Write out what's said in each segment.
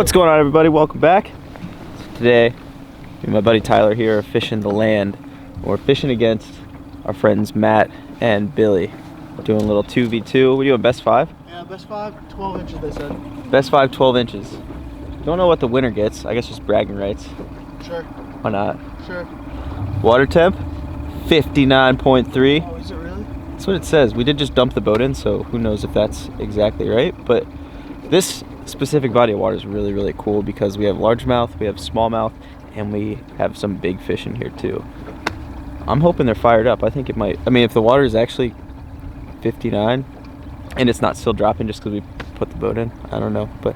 What's going on, everybody? Welcome back. Today, me and my buddy Tyler here are fishing the land. We're fishing against our friends Matt and Billy. We're doing a little 2v2. We're doing best 5? Yeah, best 5, 12 inches they said. Best 5, 12 inches. Don't know what the winner gets. I guess just bragging rights. Sure. Why not? Sure. Water temp, 59.3. Oh, is it really? That's what it says. We did just dump the boat in, so who knows if that's exactly right. But this specific body of water is really, really cool because we have largemouth, we have smallmouth, and we have some big fish in here too. I'm hoping they're fired up. I think it might. I mean, if the water is actually 59 and it's not still dropping just because we put the boat in, I don't know. But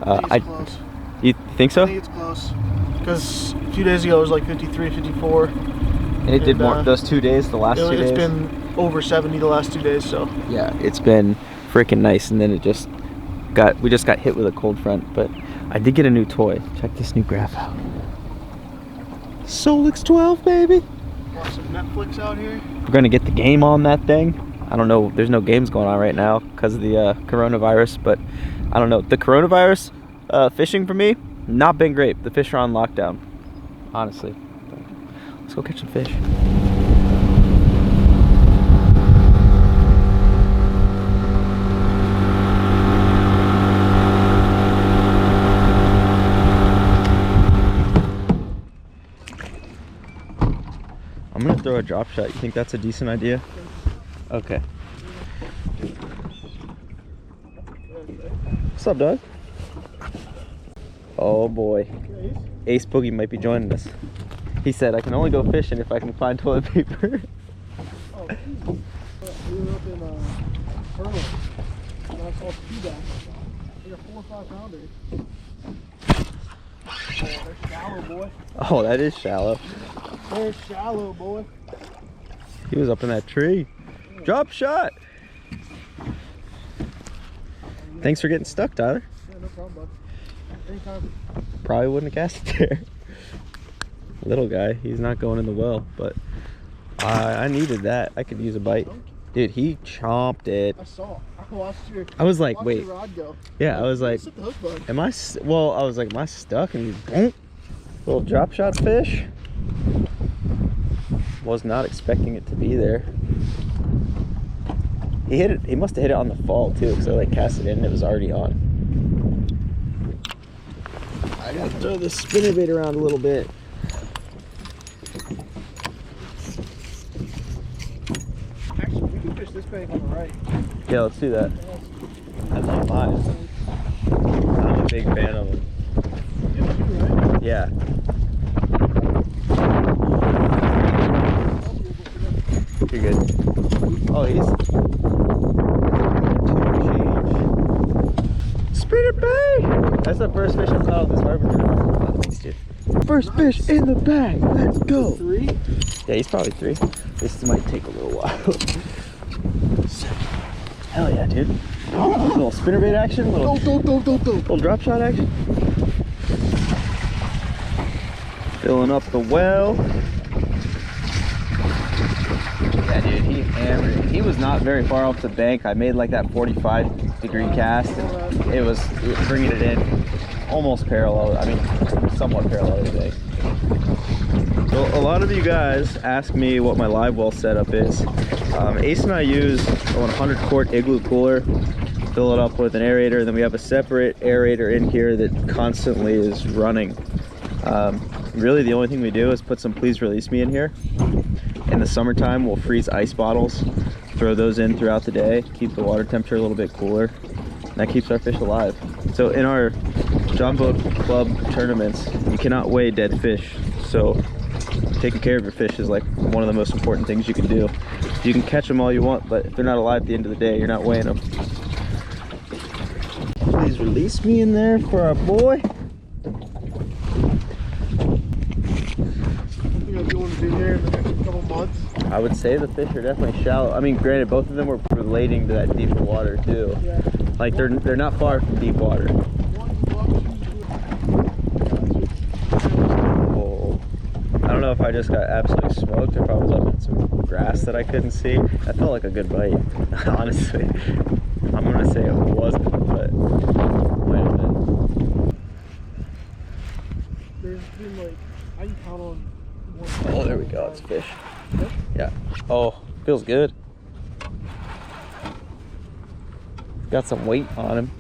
I think it's close. You think so? I think it's close. Because a few days ago it was like 53, 54. And it did more those 2 days, the last 2 days? It's been over 70 the last 2 days, so. Yeah, it's been freaking nice, and then it just we just got hit with a cold front. But I did get a new toy. Check this new graph out. Solix 12, baby. Want some Netflix out here? We're gonna get the game on that thing. I don't know, there's no games going on right now because of the coronavirus, but I don't know. The coronavirus fishing for me, not been great. The fish are on lockdown, honestly. But let's go catch some fish. I'm gonna throw a drop shot. You think that's a decent idea? Okay. What's up, dog? Oh boy. Ace Boogie might be joining us. He said, I can only go fishing if I can find toilet paper. Oh, we were up in Pearl, and I saw two bass. Like a 4 or 5 pounder. Oh, they're shallow, boy. Oh, that is shallow. They're shallow, boy. He was up in that tree. Drop shot. Thanks for getting stuck, Tyler. Yeah, no problem, bud. Anytime. Probably wouldn't have cast it there. Little guy, he's not going in the well, but I needed that. I could use a bite. Dude, he chomped it. I saw. I watched your. I was like, wait. Your rod go. Yeah, I was like, the hook, bud. am I? Well, I was like, am I stuck? And he's boom, little drop shot fish. Was not expecting it to be there. He hit it. He must have hit it on the fall too, because I like cast it in and it was already on. I gotta throw this spinnerbait around a little bit. Actually, we can fish this bank on the right. Yeah, let's do that. I love mine. I'm a big fan of them. Right? Yeah. You're good. Oh, he's spinnerbait. That's the first fish I've caught on this harbor. Oh, thanks, dude. First fish in the bag. Let's go. 3? Yeah, he's probably 3. This might take a little while. Hell yeah, dude. Little spinnerbait action, little drop shot action. Filling up the well. Yeah, dude, he hammered it. He was not very far off the bank. I made like that 45-degree cast. It was bringing it in almost parallel. I mean, somewhat parallel to the bank. So a lot of you guys ask me what my live well setup is. Ace and I use a 100-quart igloo cooler, fill it up with an aerator, and then we have a separate aerator in here that constantly is running. Really the only thing we do is put some Please Release Me in here. In the summertime, we'll freeze ice bottles, throw those in throughout the day, keep the water temperature a little bit cooler, and that keeps our fish alive. So in our John Boat Club tournaments, you cannot weigh dead fish. So taking care of your fish is like one of the most important things you can do. You can catch them all you want, but if they're not alive at the end of the day, you're not weighing them. Please release me in there for our boy. I would say the fish are definitely shallow. I mean, granted, both of them were relating to that deeper water too. Yeah. Like they're not far from deep water. Oh, I don't know if I just got absolutely smoked or if I was up in some grass that I couldn't see. That felt like a good bite, honestly. I'm gonna say it wasn't, but might have been. been like, I can count on one. Oh, there we go. It's fish. Yeah. Oh, feels good. Got some weight on him.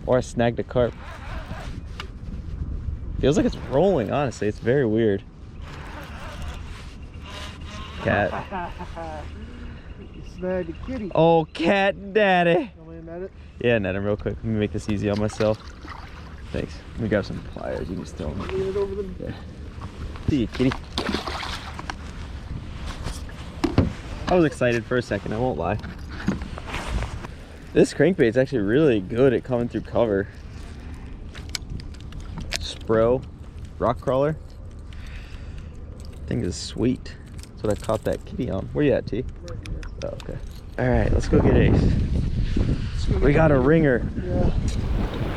Or I snagged a carp. Feels like it's rolling, honestly. It's very weird. Cat. You snagged a kitty. Oh, cat daddy. You want me to net it? Yeah, net him real quick. Let me make this easy on myself. Thanks. Let me grab some pliers. You can just throw them. Lean it over them. Yeah. See you, kitty. I was excited for a second, I won't lie. This crankbait's actually really good at coming through cover. Spro rock crawler. Thing is sweet. That's what I caught that kitty on. Where you at, T? Right here. Oh, okay. Alright, let's go get Ace. We got a ringer. Yeah.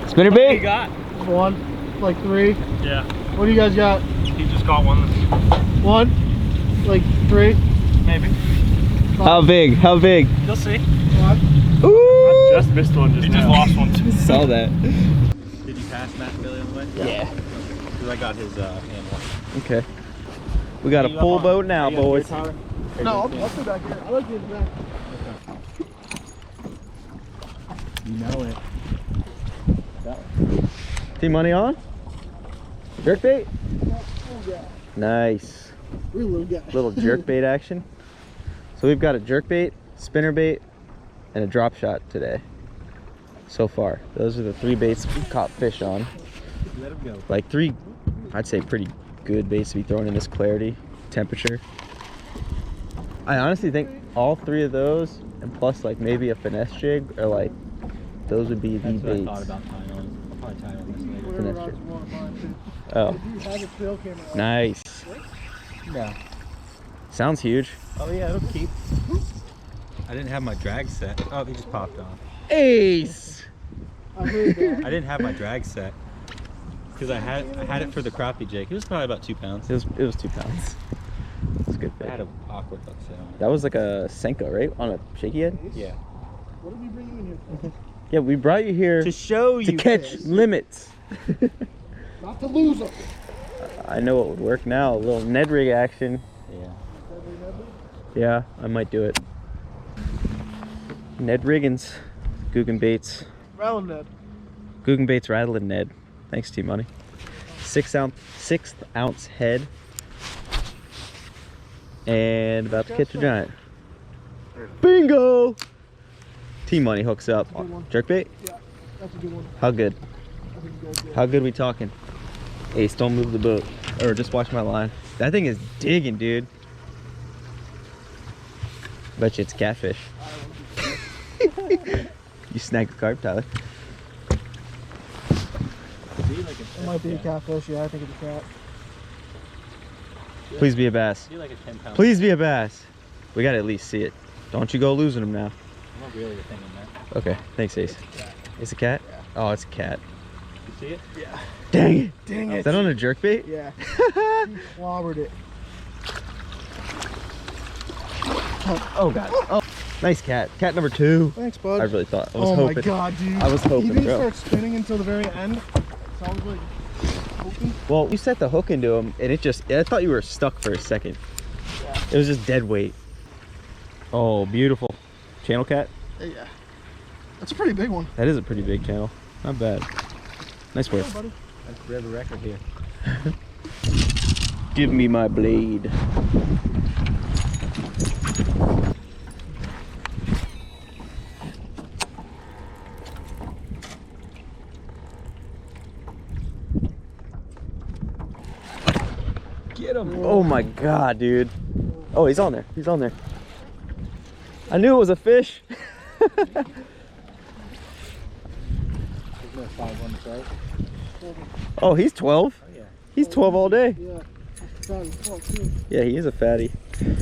Spinner What do you bait? got? One, like 3. Yeah. What do you guys got? He just got one. 1, like 3. Maybe. How big? How big? You'll see. 5. Ooh! Just missed one just now. He just lost one too. Saw that. Did you pass Matt and Billy on the way? Yeah. Because I got his handle. Okay. We got a full boat now, boys. No, I'll sit back here. I like getting back. You know it. Team money on? Jerk bait? Oh, yeah. Nice. We're a little guy. Little jerk bait action. So we've got a jerk bait, spinner bait, and a drop shot today. So far. Those are the 3 baits we caught fish on. Let him go. Like 3, I'd say pretty good baits to be thrown in this clarity temperature. I honestly think all 3 of those, and plus like maybe a finesse jig, are like, those would be the That's what I baits. thought about tying on. I'll probably tie on this later. Whatever Finesse rods you want mine too. Oh, If you have a trail camera on. nice. Yeah. Sounds huge. Oh yeah, it'll keep. I didn't have my drag set. Oh, he just popped on. Ace! I heard that. I didn't have my drag set. Because I had it for the crappie jig. It was probably about 2 pounds. It was 2 pounds. It's a good I fish. had an awkward hook set on it. That was like a Senko, right? On a shaky head? Yeah. What did we bring you in here for? Yeah, we brought you here To show to you catch this. limits. Not to lose them. I know what would work now. A little Ned rig action. Yeah. Yeah, I might do it. Ned Riggins. Guggen Baits. Rattle Ned. Guggen Baits rattling Ned. Thanks, T-Money. 6th ounce head. And about to catch a giant. Bingo! T-Money hooks up. Good one. Jerkbait? Yeah, that's a good one. How good? I think you guys did. How good we talking? Ace, don't move the boat. Or just watch my line. That thing is digging, dude. Bet you it's catfish. You snagged the carp, Tyler. It might be a catfish, yeah, I think it's a cat. Please be a bass. Do like a 10 pound. Please be a bass. We gotta at least see it. Don't you go losing them now. I'm not really a thing in that. Okay, thanks, Ace. It's a cat? Yeah. Oh, it's a cat. You see it? Yeah. Dang it. Dang Is it. that on a jerkbait? Yeah. You clobbered it. Oh, God. Oh, nice cat. Cat number 2. Thanks, bud. I really thought. I was Oh hoping. my god, dude. I was hoping, He didn't bro. start spinning until the very end. So I was like, hoping. Well, you set the hook into him, and I thought you were stuck for a second. Yeah. It was just dead weight. Oh, beautiful. Channel cat? Yeah. That's a pretty big one. That is a pretty big channel. Not bad. Nice work. Yeah, buddy. That's we have a record here. Give me my blade. Get him. Oh my god, dude. Oh, he's on there. He's on there. I knew it was a fish. There's no 5 on right? Oh, he's 12. Oh yeah. He's 12 all day. Yeah. Fat as fuck, too. Yeah, he is a fatty. Sick.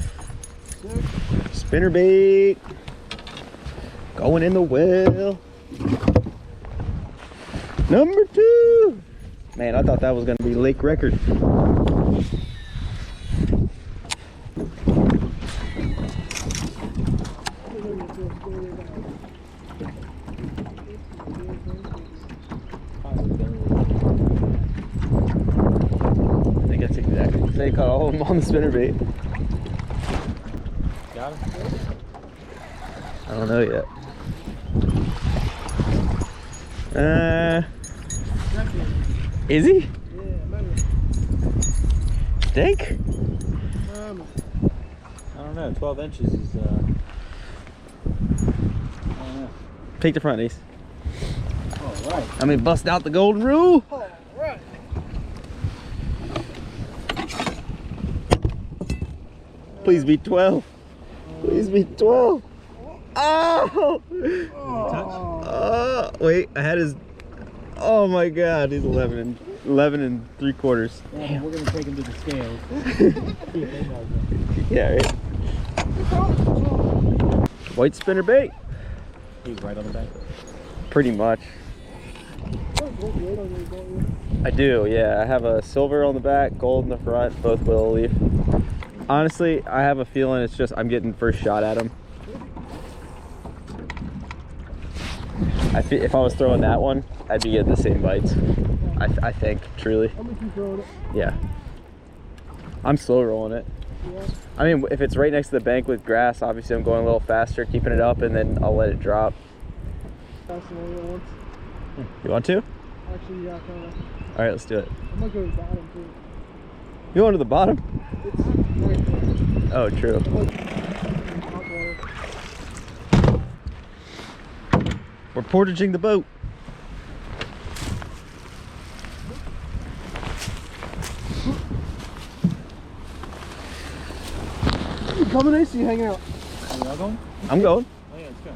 Spinner bait. Going in the well. Number 2. Man, I thought that was going to be lake record. on the spinnerbait. Got him? I don't know yet. Is he? Yeah, maybe. Think? I don't know. 12 inches is. I don't know. Take the front, Ace. All right. I mean, bust out the golden rule. All right. Please be 12. Please be 12. Oh! Wait, I had his. Oh my God, he's 11 and 3/4. Yeah, we're gonna take him to the scales. See if they know. Yeah, right. White spinner bait. He's right on the bank. Pretty much. I do, yeah. I have a silver on the back, gold in the front, both willow leaf. Honestly, I have a feeling it's just I'm getting first shot at him. If I was throwing that one, I'd be getting the same bites. I think, truly. How much you throwing it? Yeah. I'm slow rolling it. Yeah. I mean, if it's right next to the bank with grass, obviously I'm going a little faster, keeping it up, and then I'll let it drop. Fascinating once. You want to? Actually, yeah, kind of. All right, let's do it. I might go to the bottom too. You going to the bottom? It's right there. Oh, true. Hot water. We're portaging the boat. You coming, Ace? Or you hanging out? You all going? I'm going. Oh, yeah, let's go.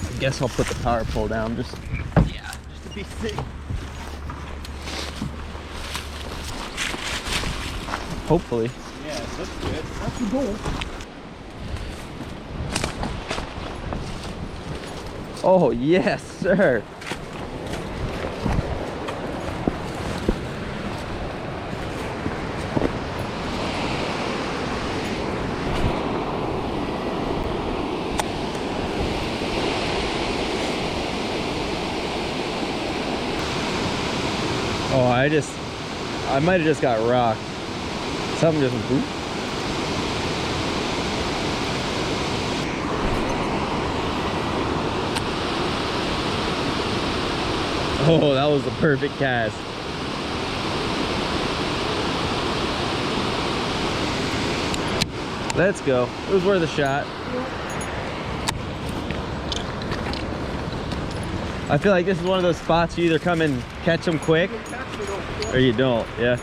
I guess I'll put the power pole down just to be safe. Hopefully. Yeah, it looks good. That's the goal. Oh, yes, sir. Oh, I might have just got rocked. Something just went boop. Oh, that was the perfect cast. Let's go. It was worth a shot. I feel like this is one of those spots you either come and catch them quick or you don't. Yeah.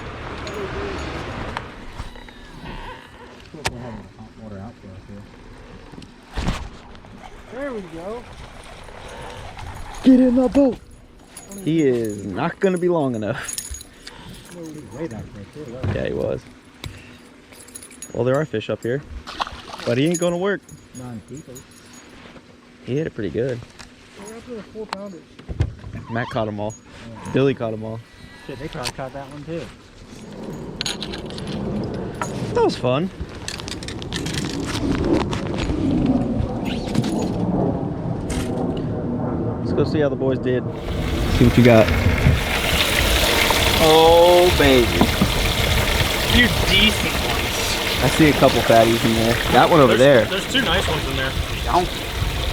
There we go. Get in the boat. He is not gonna be long enough. Way back there, too. Yeah, he was. Well, there are fish up here, but he ain't gonna work. 9 people. He hit it pretty good. We're after the 4-pounders. Matt caught them all. Billy caught them all. Shit, they probably caught that one too. That was fun. Let's go see how the boys did. See what you got. Oh, baby. Few decent ones. I see a couple fatties in there. That one over there. There's 2 nice ones in there.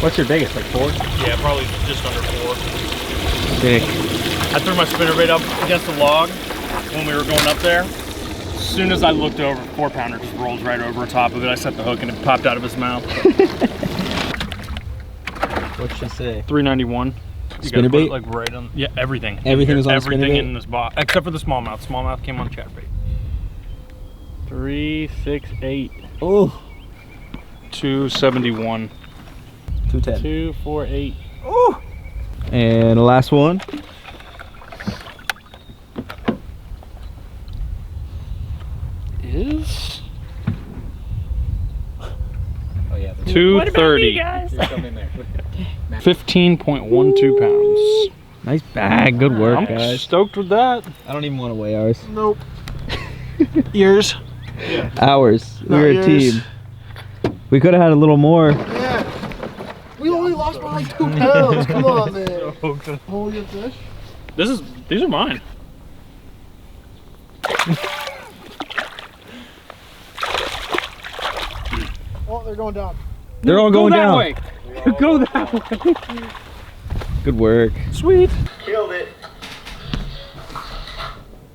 What's your biggest? Like 4? Yeah, probably just under 4. Sick. I threw my spinnerbait up against the log when we were going up there. As soon as I looked over, 4-pounder just rolls right over top of it. I set the hook and it popped out of his mouth. What'd she say? 391. Spinnerbait? Like right on. Yeah, everything. Everything was on everything spinnerbait? in this box except for the smallmouth. Smallmouth came on chatbait. 368. Oh. 271. 210. 248. Oh. And the last one. Is Oh, yeah. 230. 15.12 pounds. Nice bag. Good work, I'm guys. stoked with that. I don't even want to weigh ours. Nope. Yours? Ours. Not We're a yours. team. We could have had a little more. Yeah. We only lost by like 2 pounds. Come on, man. Hold your fish. These are mine. Oh, they're going down. They're all going down. Way. Go that way. Good work. Sweet. Killed it.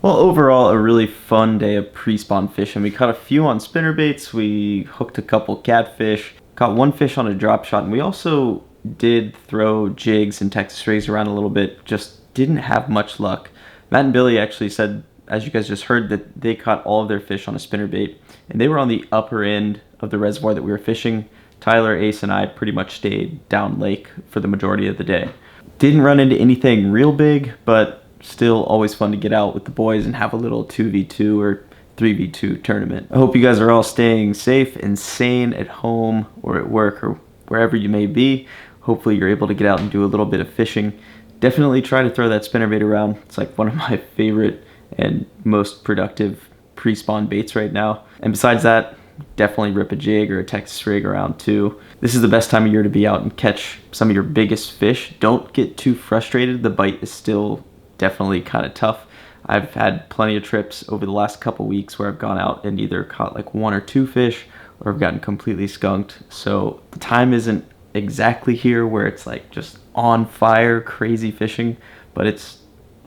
Well, overall, a really fun day of pre-spawn fishing. We caught a few on spinnerbaits. We hooked a couple catfish. Caught one fish on a drop shot, and we also did throw jigs and Texas rays around a little bit. Just didn't have much luck. Matt and Billy actually said, as you guys just heard, that they caught all of their fish on a spinnerbait, and they were on the upper end of the reservoir that we were fishing. Tyler, Ace, and I pretty much stayed down lake for the majority of the day. Didn't run into anything real big, but still always fun to get out with the boys and have a little 2v2 or 3v2 tournament. I hope you guys are all staying safe and sane at home or at work or wherever you may be. Hopefully you're able to get out and do a little bit of fishing. Definitely try to throw that spinnerbait around. It's like one of my favorite and most productive pre-spawn baits right now. And besides that, definitely rip a jig or a Texas rig around too. This is the best time of year to be out and catch some of your biggest fish. Don't get too frustrated. The bite is still definitely kind of tough. I've had plenty of trips over the last couple weeks where I've gone out and either caught like 1 or 2 fish or I've gotten completely skunked. So the time isn't exactly here where it's like just on fire, crazy fishing, but it's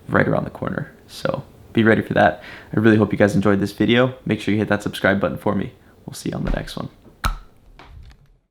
right around the corner. So be ready for that. I really hope you guys enjoyed this video. Make sure you hit that subscribe button for me. We'll see you on the next one.